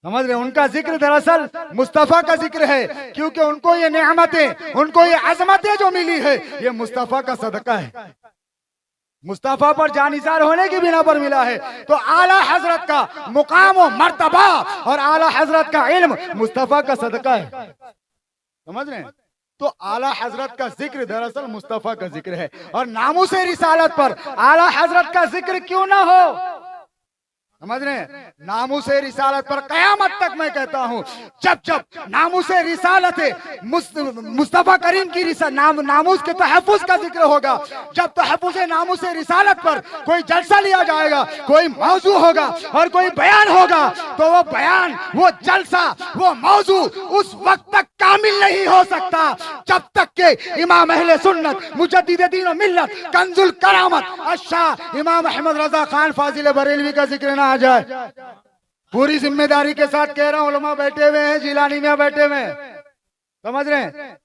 समझ रहे? उनका जिक्र दरअसल मुस्तफा का जिक्र है, क्योंकि उनको ये नेमतें, उनको ये अजमतें जो मिली है, ये मुस्तफा का सदका है, मुस्तफा पर जानिसार होने की बिना पर मिला है। तो आला हजरत का मुकाम और मर्तबा और आला हजरत का इल्म मुस्तफा का सदका है। समझ रहे हैं? तो आला हजरत का जिक्र दरअसल मुस्तफा का जिक्र है। और नामूसे रिसालत पर आला हजरत का जिक्र क्यों ना हो? समझ रहे हैं? नामूसे रिसालत पर कयामत तक मैं कहता हूं, जब जब नामूसे रिसालत मुस्तफा करीम की नामूस के तहफ़्फ़ुज़ का जिक्र होगा, जब तहफ़्फ़ुज़े नामूसे रिसालत पर कोई जलसा लिया जाएगा, कोई मौजू होगा और कोई बयान होगा, तो वो बयान, वो जलसा, वो मौजू उस वक्त तक कामिल नहीं हो सकता जब तक के इमाम अहले सुन्नत मुजद्दिद दीन व मिल्लत कंजुल करामत अशाह इमाम अहमद रजा खान फाजिल बरेलवी का जिक्र ना आ जाए। पूरी जिम्मेदारी के साथ कह रहा हूं, उलमा बैठे हुए हैं, जिलानी में बैठे हुए हैं, समझ रहे हैं?